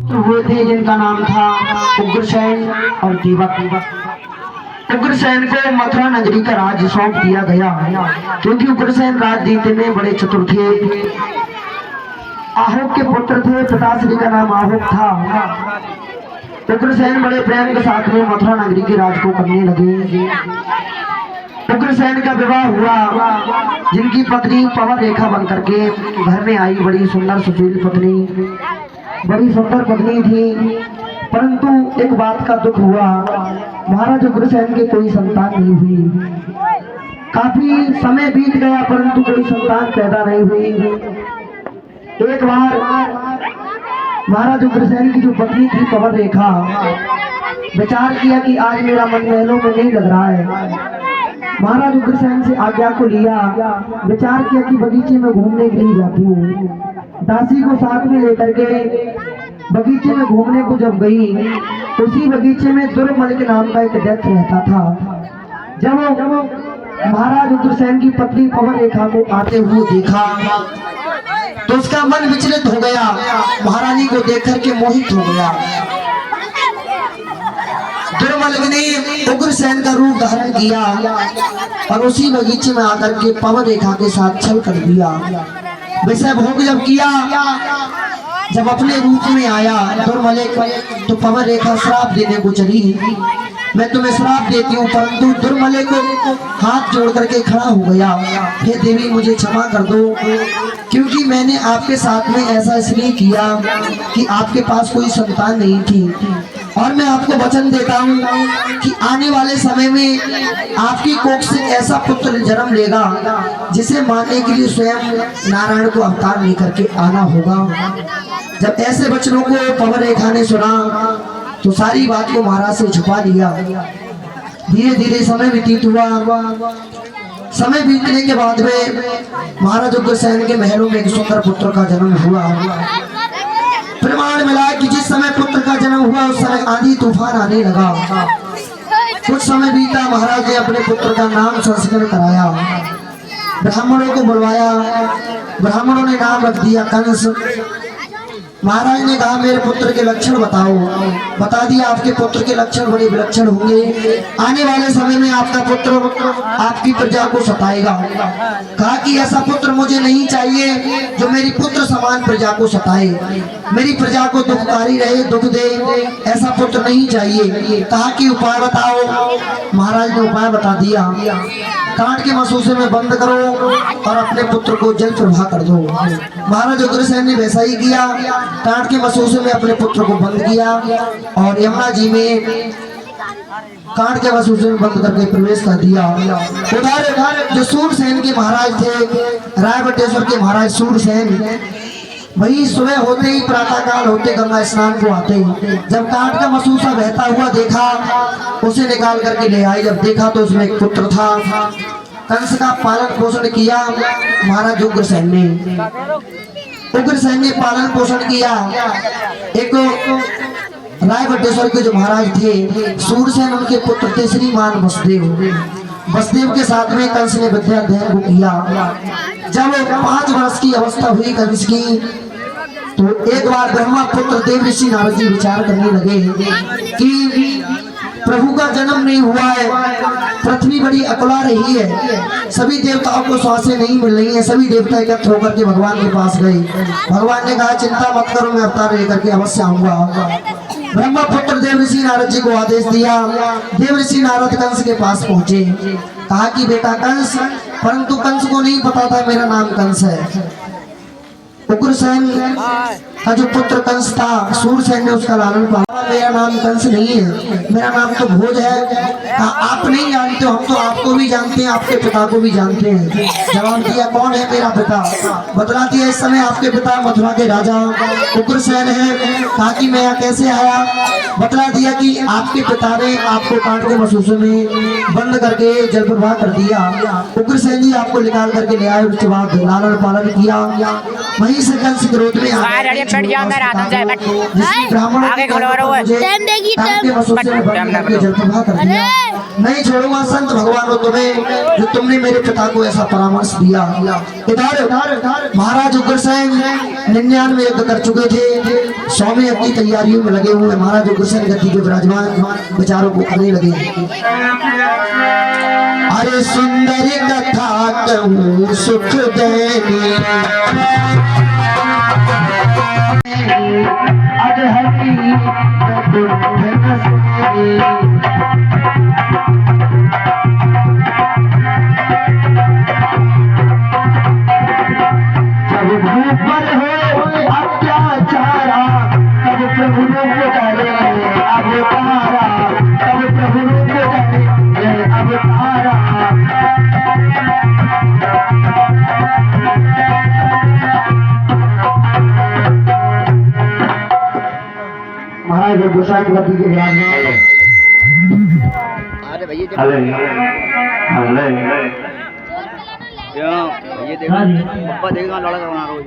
हुए थे जिनका नाम था उग्रसेन और दीपक। उग्रसेन को मथुरा नगरी का राज्य सौंप दिया गया क्योंकि उग्रसेन राज जीतने में बड़े चतुर थे। आहुक के पुत्र थे, पिताश्री का नाम आहुक था। उग्रसेन बड़े प्रेम के साथ में मथुरा नगरी के राज को करने लगे। उग्रसेन का विवाह हुआ, जिनकी पत्नी पवन रेखा बन करके घर में आई। बड़ी सुंदर सुशील पत्नी, बड़ी सुंदर पत्नी थी, परंतु एक बात का दुख हुआ, महाराज उग्रसेन के कोई संतान नहीं हुई। काफी समय बीत गया परंतु कोई संतान पैदा नहीं हुई। एक बार महाराज उग्रसेन की जो पत्नी थी पवन रेखा, विचार किया कि आज मेरा मन महलों में नहीं लग रहा है। महाराज उग्रसेन से आज्ञा को लिया, विचार किया कि बगीचे में घूमने के लिए जाती हूँ। दासी को साथ में लेकर के बगीचे में घूमने को जब गई, उसी बगीचे में दुर्मल के नाम का एक दैत्य रहता था। जब महाराज उग्रसेन की पत्नी पवन रेखा को आते हुए देखा तो उसका मन विचलित हो गया, महारानी को देख करके मोहित हो गया। दुर्मल ने उग्रसेन का रूप धारण किया और उसी बगीचे में आकर के पवन रेखा के साथ छल कर दिया। विषय भोग जब किया, जब अपने रूप में आया दुर्मल, तो पवन रेखा श्राप देने को चली, मैं तुम्हें श्राप देती हूँ। परंतु दुर्मले को हाथ जोड़ करके खड़ा हो गया, हे देवी मुझे क्षमा कर दो, क्योंकि मैंने आपके साथ में ऐसा इसलिए किया कि आपके पास कोई संतान नहीं थी। और मैं आपको वचन देता हूँ कि आने वाले समय में आपकी कोख से ऐसा पुत्र जन्म लेगा जिसे मारने के लिए स्वयं नारायण को अवतार लेकर के आना होगा। जब ऐसे वचनों को पवन रेखा ने सुना तो सारी बात को महाराज से छुपा लिया। धीरे धीरे समय व्यतीत हुआ। समय बीतने के बाद में महाराज उग्रसेन के महलों में एक सुंदर पुत्र का जन्म हुआ। प्रमाण मिला कि जिस समय पुत्र का जन्म हुआ उस समय आंधी तूफान आने लगा। कुछ समय बीता, महाराज ने अपने पुत्र का नाम संस्कार कराया, ब्राह्मणों को बुलवाया, ब्राह्मणों ने नाम रख दिया कंस। महाराज ने कहा मेरे पुत्र के लक्षण बताओ। बता दिया आपके पुत्र के लक्षण बड़े विलक्षण होंगे, आने वाले समय में आपका पुत्र आपकी प्रजा को सताएगा। कहा कि ऐसा पुत्र मुझे नहीं चाहिए जो मेरी पुत्र समान प्रजा को सताए, मेरी प्रजा को दुखकारी रहे, दुख दे, ऐसा पुत्र नहीं चाहिए। कहा कि उपाय बताओ। महाराज ने उपाय बता दिया, कांट के मसूसे में बंद करो और अपने पुत्र को जल प्रवाह कर दो। महाराज उग्रसेन ने वैसा ही किया, कांट के मसूसे में अपने पुत्र को बंद किया और यमुना जी में कांट के मसूसे में बंद करके प्रवेश कर दिया। उधर जो सूरसेन के महाराज थे, रायवटेश्वर के महाराज सूरसेन, वही सुबह होते ही प्रातः काल होते गंगा स्नान को आते ही जब कांट का मसूसा बहता हुआ देखा, उसे निकाल करके ले आए। जब देखा तो उसमें एक पुत्र था। कंस का पालन पोषण किया महाराज उग्रसेन ने। उग्रसेन ने पालन पोषण किया। एक रायवटेश्वर के जो महाराज थे सूरसेन, उनके पुत्र थे श्रीमान वसुदेव। वसुदेव के साथ में कंस ने विद्या अध्ययन को किया। जब 5 वर्ष की अवस्था हुई कंस की, तो एक बार ब्रह्मा पुत्र देव ऋषि नारद जी विचार करने लगे कि प्रभु का जन्म नहीं हुआ है, पृथ्वी बड़ी अकुला रही है, सभी देवताओं को श्वासें नहीं मिल रही है। सभी देवता एकत्र होकर के भगवान के पास गए। भगवान ने कहा चिंता मत करो, मैं अवतार लेकर के अवश्य आऊंगा। ब्रह्मा पुत्र देव ऋषि नारद जी को आदेश दिया। देव ऋषि नारद कंस के पास पहुंचे। कहा कि बेटा कंस, परंतु कंस को नहीं पता था मेरा नाम कंस है। उग्रसेन का जो पुत्र कंस था, सूरसेन ने उसका लालन पाला। मेरा नाम कंस नहीं है, मेरा नाम तो भोज है। आप नहीं जानते हो, हम तो आपको भी जानते हैं, आपके पिता को भी जानते हैं। जवाब दिया कौन है मेरा पिता? बतला दिया इस समय आपके पिता मथुरा के राजा उग्रसेन है। कहा कि मैं यहाँ कैसे आया? बतला दिया कि आपके पिता ने आपको कांट के मसूसे में बंद करके जल प्रवाह कर दिया। उग्रसेन जी आपको निकाल करके ले आए, उसके बाद लालन पालन किया। वहीं से कंस क्रोध में मिनट जाना रहा तुमसे बट आगे खड़ो रहो नहीं छोड़ूंगा संत भगवान को तुम्हें जो तुमने मेरे पिता को ऐसा परामर्श दिया। इधर महाराज उग्रसेन 99 यज्ञ कर चुके थे, 100वें यज्ञ की तैयारियों में लगे हुए महाराज उग्रसेन गद्दी के विराजमान विचारों को करने लगे। अरे सुंदर कथा कहूँ सुख देनी जब भूपर हो अत्याचारा तब प्रभु रूप धरे अवतारा, तब प्रभु रूप धरे अवतारा। महाराज गोसाई गद्दी के विराजमान ये देखो पप्पा देखेगा लड़ा करवाना रोज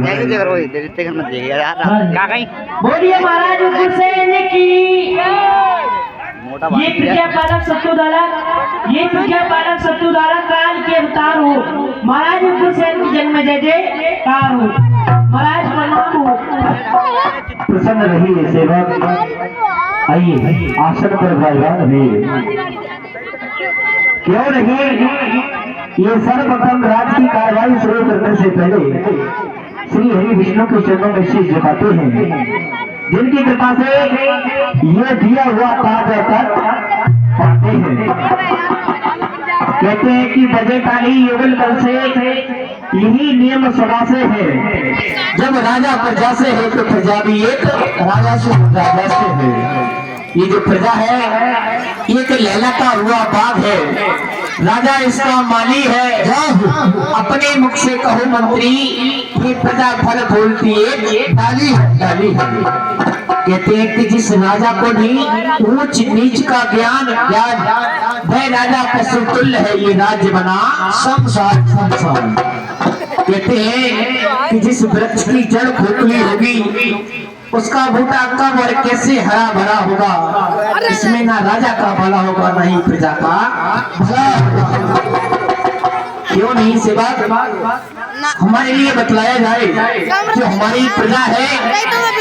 कैसे देख रहे हो देखते घर में देख यार क्या कहीं बोलिए महाराज उग्रसेन की मोटा ये प्रज्ञापालक सत्युदारा काल के अवतार हो। महाराज उग्रसेन की जन्म जय जयकार हो। महाराज प्रणाम हो। प्रसन्न रहिए सेवक, आइए आसन पर विराजमान रहिए। क्यों नहीं, ये सर्वप्रथम राज्य की कार्रवाई शुरू करने से पहले श्री हरि विष्णु के चरणों में शीश झुकाते हैं, जिनकी कृपा से ये दिया हुआ ताज तक पाते हैं। कहते हैं कि बजे ताली युगल कल से यही नियम सदा से है, जब राजा प्रजा से है तो प्रजा भी एक राजा से है। ये जो प्रजा है एक लहलता हुआ बाग है, राजा इसका माली है। अपने मुख से कहो मंत्री, ये प्रजा भर बोलती है डाली है। कहते हैं कि जिस राजा को भी ऊंच नीच का ज्ञान वह राजा पशु तुल्य है, ये राज्य बना संसार। कहते हैं कि जिस वृक्ष की जड़ खोखली होगी उसका बूटा कब और कैसे हरा भरा होगा, इसमें ना राजा का भला होगा ना ही प्रजा का भला होगा। क्यों नहीं से बात हमारे लिए बतलाया जाए, जो हमारी प्रजा है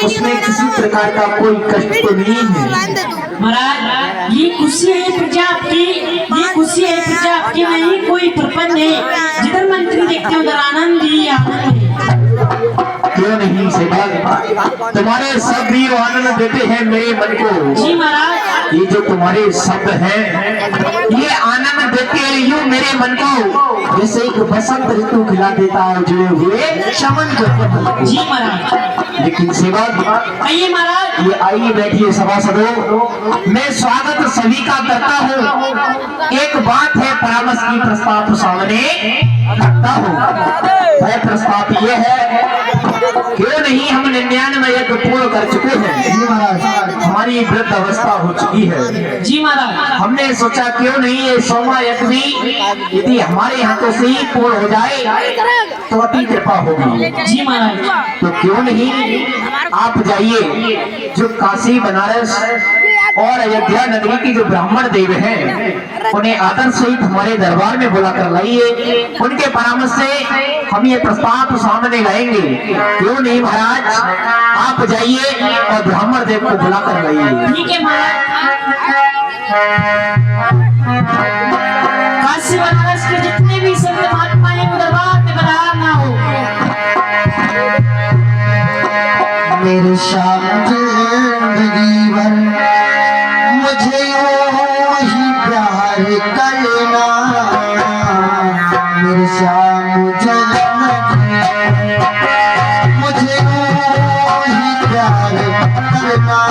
उसमें किसी प्रकार का कोई कष्ट तो नहीं है। महाराज ये खुशी है प्रजा आपकी, ये खुशी है प्रजा आपकी, नहीं कोई प्रपंच है। जिधर मंत्री देखते उधर आनंद ही आनंद है। क्यों नहीं से बात तुम्हारे सब भी आनंद देते हैं मेरे मन को। जी महाराज, ये जो तुम्हारे शब्द हैं ये आनंद देते हैं यूं मेरे मन को, जैसे एक बसंत ऋतु खिला देता है जुड़े हुए चमन को। जी महाराज, लेकिन सेवा आइए महाराज, ये आइए बैठिए सभासदों, मैं स्वागत सभी का करता हूँ। एक बात है परामर्श की प्रस्ताव सामने रखता हूँ। वह प्रस्ताव ये है, क्यों नहीं हम 99 यज्ञ पूर्ण कर चुके हैं, हमारी वृद्ध अवस्था हो चुकी है। जी महाराज, हमने सोचा क्यों नहीं ये 100वां यज्ञ भी यदि हमारे हाथों से ही पूर्ण हो जाए तो अति कृपा होगी। जी महाराज, तो क्यों नहीं आप जाइए, जो काशी बनारस और अयोध्या नगरी की जो ब्राह्मण देव हैं उन्हें आदर सहित हमारे दरबार में बुला कर लाइए। उनके परामर्श से हम ये प्रस्ताव सामने लाएंगे। क्यों नहीं महाराज, आप जाइए और ब्राह्मण देव को बुला कर लाइए। ठीक है महाराज। काशी बनारस के जितने भी संत महात्मा हैं वो दरबार में बधाना हो। मेरे श्याम जिंदगी भर मुझे ही प्यार करना, मेरे श्याम जिंदगी मुझे ही प्यार करना,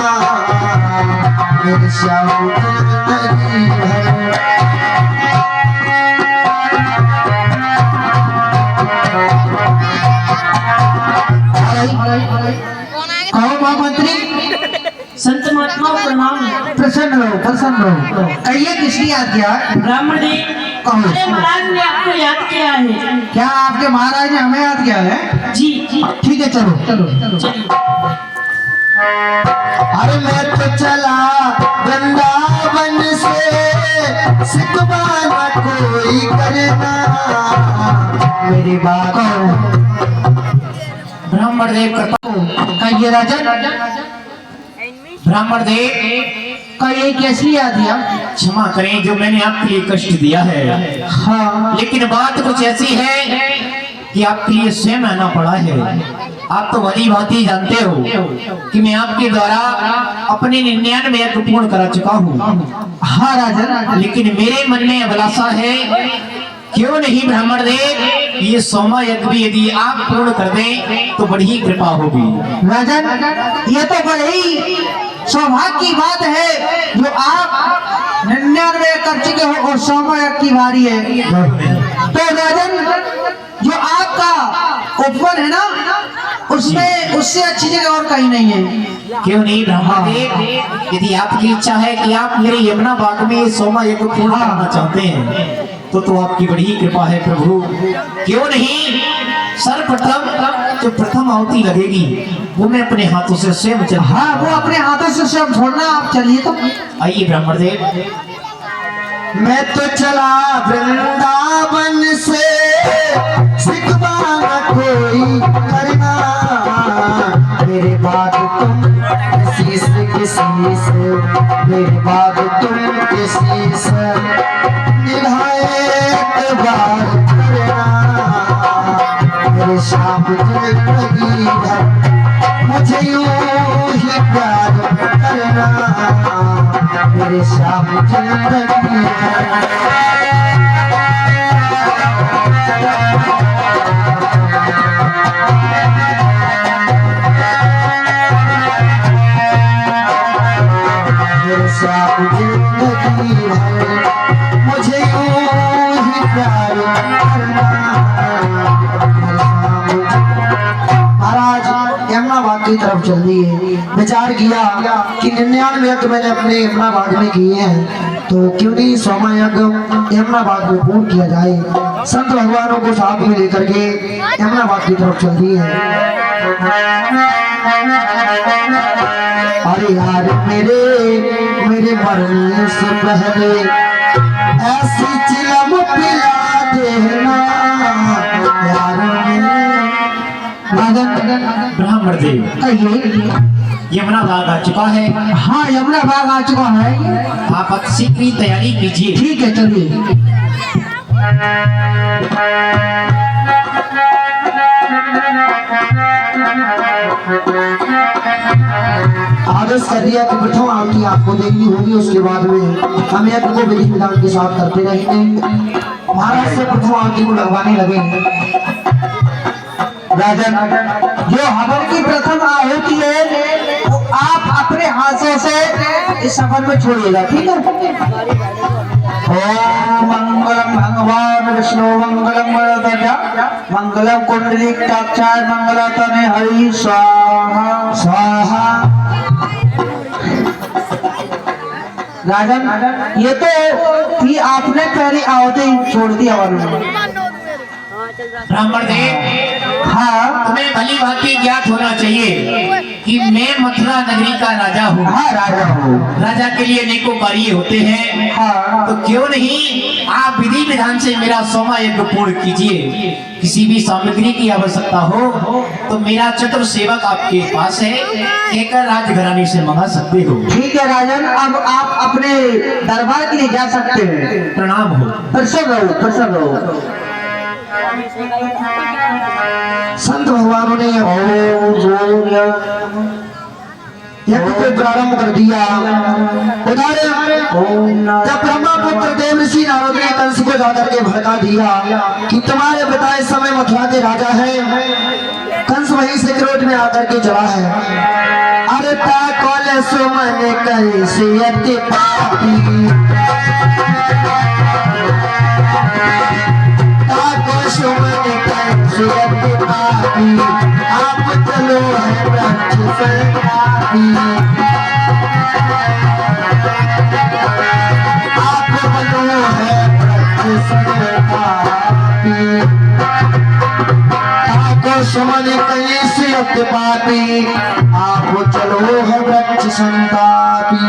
मेरे श्याम जिंदगी भर। कहो महामंत्री, संत महात्मा प्रणाम। प्रसन्न रहो कहिए किसकी आज्ञा। ब्राह्मण देव कहो। अरे महाराज ने आपको याद किया है। क्या आपके महाराज ने हमें याद किया है? जी जी ठीक है, चलो चलो। चलिए। अरे मैं तो चला वृंदावन से, सिकवा न कोई करना मेरी बात। ब्राह्मण देव कहिए राजन, ब्राह्मण देव का ये कैसी याद दिया? क्षमा करें जो मैंने आपके लिए कष्ट दिया है, हाँ, लेकिन बात कुछ ऐसी है कि आपके लिए स्वयं आना पड़ा है। आप तो भली भांति जानते हो कि मैं आपके द्वारा अपने 99 यज्ञ पूर्ण करा चुका हूँ। हाँ राजन, लेकिन मेरे मन में अभिलाषा है, क्यों नहीं ब्राह्मण देव ये 100वां यज्ञ भी यदि आप पूर्ण कर दें तो बड़ी ही कृपा होगी। राजन, ये तो बड़ी सौभाग्य की बात है जो आप 99 कर चुके हो और 100वां की बारी है। तो राजन, जो आपका उपवन है ना, उसमें उससे अच्छी जगह और कहीं नहीं है। क्यों नहीं ब्राह्मण देव, यदि आपकी इच्छा है कि आप मेरे यमुना बाग में 100वां यज्ञ पूर्ण करना चाहते हैं तो आपकी बड़ी ही कृपा है प्रभु। क्यों नहीं सर्वप्रथम जो प्रथम आहुति लगेगी वो मैं अपने हाथों से स्वयं चल। हाँ, वो अपने हाथों से स्वयं छोड़ना। आप चलिए तो। आइए ब्राह्मण देव। मैं तो चला वृंदावन से, सिकवा न कोई करना मेरे बाद तुम किसी से, मेरे बाद तुम किसी से निभाए बार करना मेरे शाम जिंदगी भर मुझे यूं ही प्यार करना मेरे शाम जिंदगी मेरे शाम जिंदगी भर मुझे यूं ही प्यार करना। महाराज यमुना बाग की तरफ चल दिए। विचार किया कि 99 यज्ञ मैंने अपने यमुना बाग में किए हैं, तो क्यों नहीं 100वां यज्ञ यमुना बाग में पूर्ण किया जाए। संत भगवानों को साथ में लेकर के यमुना बाग की तरफ चल दिए। अरे यार मेरे मरने से पहले ऐसी चिलम पिला देना यार ब्राह्मण देव, कहिए। यमुना बाग आ चुका है। हाँ, यमुना बाग आ चुका है। आप अति शीघ्र ही तैयारी कीजिए। ठीक है, चलिए। आदेश कर दिया कि प्रथम आहुति आपको देनी होगी, उसके बाद में हम यज्ञ को विधि विधान के साथ करते रहेंगे। महाराज से प्रथम आहुति को लगवाने लगे। राजन, जो हवन की प्रथम आहुति है वो आप अपने हाथों से इस हवन में छोड़िएगा, ठीक है? ओम मंगलम भगवान विष्णु मंगलम गणपतये मंगलम कुंडलीकाक्षाय मंगलतने हरि स्वाहा स्वाहा। राजन, ये तो थी आपने पहली आहुति छोड़ दी हवन में। ब्राह्मण देव, हाँ, तुम्हें भली भांति ज्ञात होना चाहिए कि मैं मथुरा नगरी का राजा हूँ। हाँ, राजा हो। राजा के लिए अनेकों कार्य होते हैं। हाँ, तो क्यों नहीं आप विधि विधान से मेरा 100वां यज्ञ पूर्ण कीजिए। किसी भी सामग्री की आवश्यकता हो तो मेरा चतुर सेवक आपके पास है, कहकर राजघराने से मंगा सकते हो। ठीक है राजन, अब आप अपने दरबार के लिए जा सकते हैं। प्रणाम हो। प्रसन्न रहो, प्रसन्न रहो। संत भगवानों ने यज्ञ को प्रारंभ कर दिया। उधर जब ब्रह्मपुत्र देव ऋषि नारद ने कंस को जाकर के भड़का दिया कि तुम्हारे पिता इस समय मथुरा के राजा है, कंस वहीं से क्रोध में आकर के चला है। अरे ताकौल सुमन कैसे अति पापी, ताकौल सुमन कैसे अति पापी, आप चलो है वृक्ष से पापी, आप चलो है वृक्ष से सुमन कैसे उत्पाती आप चलो है वृक्ष संतापी।